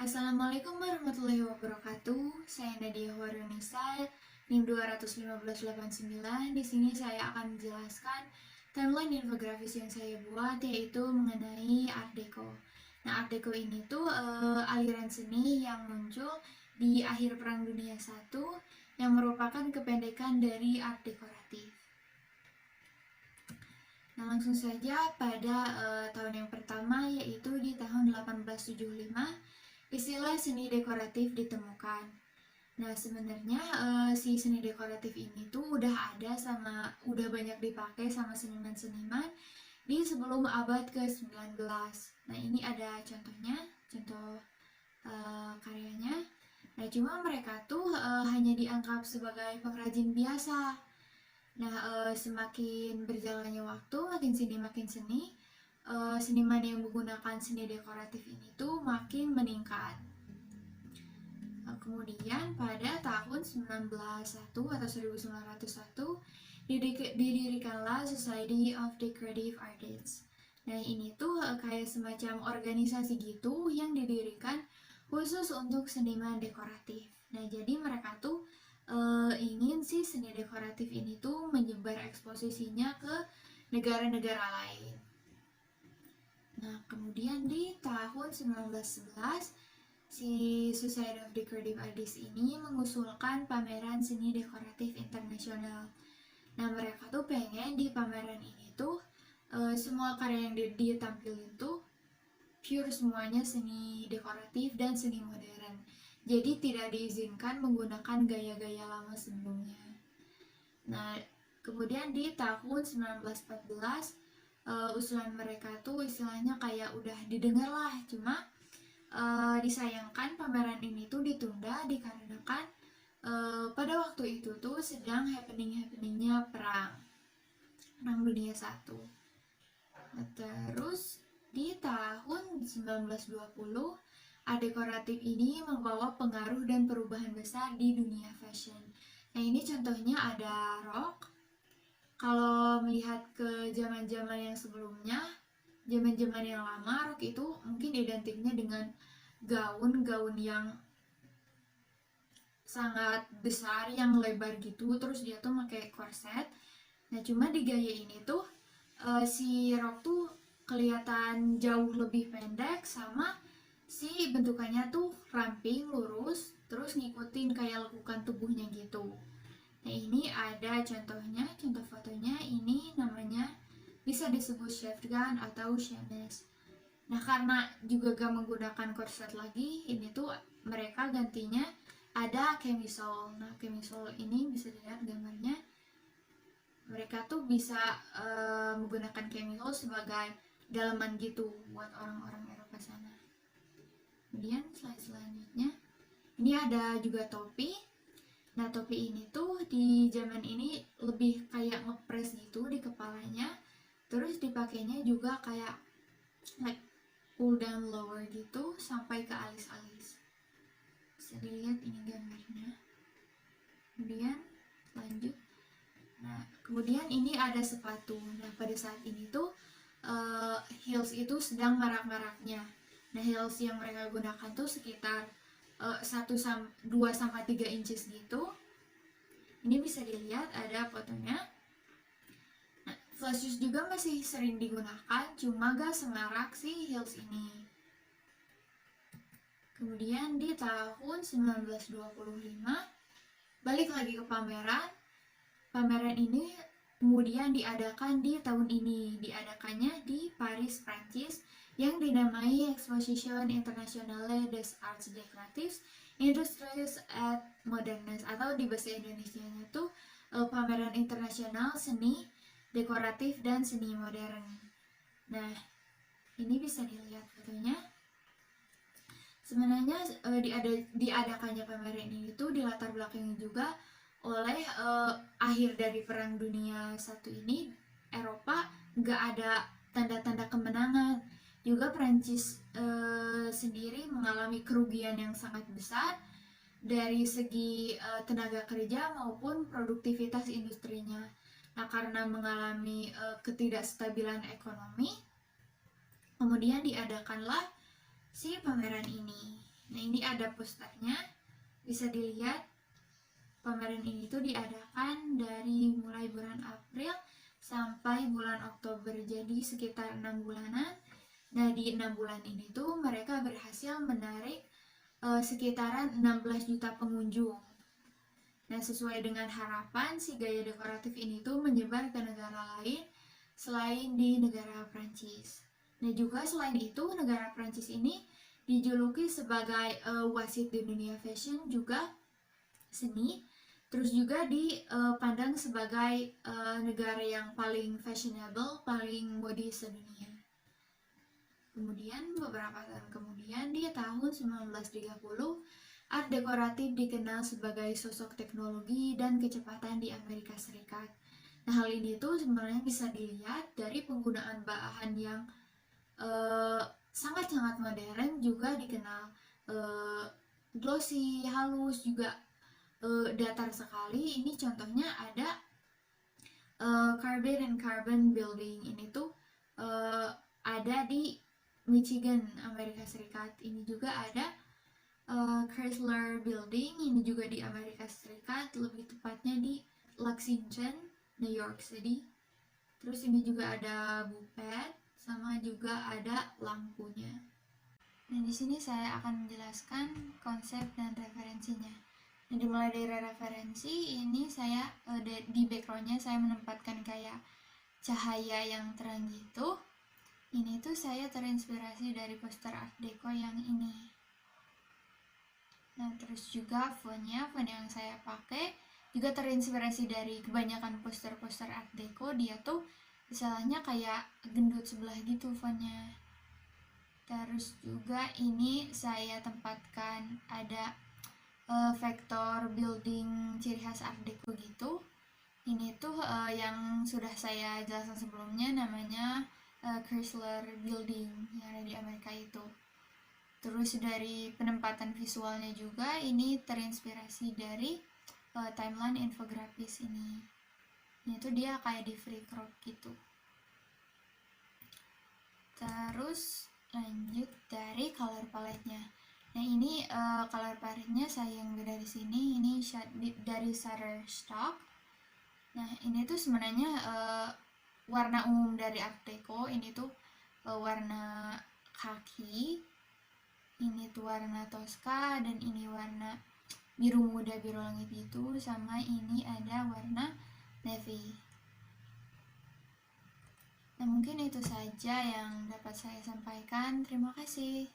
Assalamualaikum warahmatullahi wabarakatuh. Saya Nadia Warunisa, NIM 21589. Di sini saya akan menjelaskan timeline infografis yang saya buat, yaitu mengenai Art Deco. Nah, Art Deco ini tuh aliran seni yang muncul di akhir Perang Dunia I yang merupakan kependekan dari art dekoratif. Nah, langsung saja pada tahun yang pertama, yaitu di tahun 1875, istilah seni dekoratif ditemukan. Nah, sebenarnya si seni dekoratif ini tuh udah banyak dipakai sama seniman-seniman di sebelum abad ke-19. Nah, ini ada contohnya, contoh karyanya. Nah, cuma mereka tuh hanya dianggap sebagai pengrajin biasa. Nah, semakin berjalannya waktu, makin seni, seniman yang menggunakan seni dekoratif ini tuh makin meningkat. Kemudian pada tahun 1901 atau 1901 didirikanlah Society of Decorative Artists. Nah, ini tuh kayak semacam organisasi gitu yang didirikan khusus untuk seniman dekoratif. Nah, jadi mereka tuh ingin si seni dekoratif ini tuh menyebar eksposisinya ke negara-negara lain. Nah, kemudian di tahun 1911 si Society of Decorative Artists ini mengusulkan pameran seni dekoratif internasional. Nah, mereka tuh pengen di pameran ini tuh semua karya yang ditampilin tuh pure semuanya seni dekoratif dan seni modern. Jadi tidak diizinkan menggunakan gaya-gaya lama sebelumnya. Nah, kemudian di tahun 1914 usulan mereka tuh istilahnya kayak udah didengar lah, cuma disayangkan pameran ini tuh ditunda dikarenakan pada waktu itu tuh sedang happeningnya perang Dunia I. Nah, terus di tahun 1920 art dekoratif ini membawa pengaruh dan perubahan besar di dunia fashion. Nah, ini contohnya ada rok. Kalau melihat ke zaman-zaman yang sebelumnya, zaman-zaman yang lama, rok itu mungkin identiknya dengan gaun yang sangat besar, yang lebar gitu, terus dia tuh pakai korset. Nah, cuma di gaya ini tuh si rok tuh kelihatan jauh lebih pendek, sama si bentukannya tuh ramping, lurus, terus ngikutin kayak lekukan tubuhnya gitu. Nah, ini ada contohnya, contoh fotonya. Ini namanya bisa disebut shotgun atau chemise. Nah, karena juga gak menggunakan korset lagi, ini tuh mereka gantinya ada camisole. Nah, camisole ini bisa dilihat gambarnya. Mereka tuh bisa menggunakan camisole sebagai dalaman gitu buat orang-orang Eropa sana. Kemudian slide selanjutnya, ini ada juga topi. Nah, topi ini tuh di zaman ini lebih kayak ngepres gitu di kepalanya, terus dipakainya juga kayak like pull down lower gitu sampai ke alis-alis. Bisa dilihat ini gambarnya. Kemudian lanjut. Nah, kemudian ini ada sepatu. Nah, pada saat ini tuh heels itu sedang marak-maraknya. Nah, heels yang mereka gunakan tuh sekitar 2-3 inches gitu. Ini bisa dilihat ada fotonya. Nah, flat shoes juga masih sering digunakan, cuma gak semarak si heels ini. Kemudian di tahun 1925 balik lagi ke pameran. Pameran ini kemudian diadakan di tahun ini, diadakannya di Paris, Prancis, yang dinamai Exposition Internationale des Arts Décoratifs Industries et Modernes, atau di bahasa Indonesianya tuh pameran internasional seni dekoratif dan seni modern. Nah, ini bisa dilihat fotonya. Sebenarnya diadakannya pameran ini tuh dilatar belakangi juga oleh akhir dari Perang Dunia I ini. Eropa gak ada tanda-tanda kemenangan. Juga Prancis sendiri mengalami kerugian yang sangat besar dari segi tenaga kerja maupun produktivitas industrinya. Nah, karena mengalami ketidakstabilan ekonomi, kemudian diadakanlah si pameran ini. Nah, ini ada posternya, bisa dilihat. Pameran ini tuh diadakan dari mulai bulan April sampai bulan Oktober, jadi sekitar 6 bulanan. Nah, di 6 bulan ini tuh mereka berhasil menarik sekitaran 16 juta pengunjung. Nah, sesuai dengan harapan, si gaya dekoratif ini tuh menyebar ke negara lain selain di negara Prancis. Nah, juga selain itu, negara Prancis ini dijuluki sebagai wasit di dunia fashion juga seni, terus juga dipandang sebagai negara yang paling fashionable, paling modis sedunia. Kemudian beberapa tahun kemudian di tahun 1930, art dekoratif dikenal sebagai sosok teknologi dan kecepatan di Amerika Serikat. Nah, hal ini tuh sebenarnya bisa dilihat dari penggunaan bahan yang sangat-sangat modern, juga dikenal glossy, halus, juga datar sekali. Ini contohnya ada Carbon and Carbon Building. Ini tuh ada di Michigan, Amerika Serikat. Ini juga ada Chrysler Building. Ini juga di Amerika Serikat, lebih tepatnya di Lexington, New York City. Terus ini juga ada bupet, sama juga ada lampunya. Nah, di sini saya akan menjelaskan konsep dan referensinya. Nah, dimulai dari referensi, ini saya di backgroundnya saya menempatkan kayak cahaya yang terang gitu. Ini tuh saya terinspirasi dari poster art deco yang ini. Nah, terus juga font yang saya pakai juga terinspirasi dari kebanyakan poster-poster art deco. Dia tuh istilahnya kayak gendut sebelah gitu fontnya. Terus juga ini saya tempatkan ada vektor building ciri khas art deco gitu. Ini tuh yang sudah saya jelaskan sebelumnya, namanya Chrysler Building yang ada di Amerika itu. Terus dari penempatan visualnya juga ini terinspirasi dari timeline infografis ini. Ini tuh dia kayak di free crop gitu. Terus lanjut dari color palette-nya. Nah, ini color palette-nya saya ambil dari sini. Ini dari Shutterstock. Nah, ini tuh sebenarnya warna umum dari art deco. Ini tuh warna khaki, ini tuh warna Tosca, dan ini warna biru muda, biru langit itu, sama ini ada warna navy. Nah, mungkin itu saja yang dapat saya sampaikan. Terima kasih.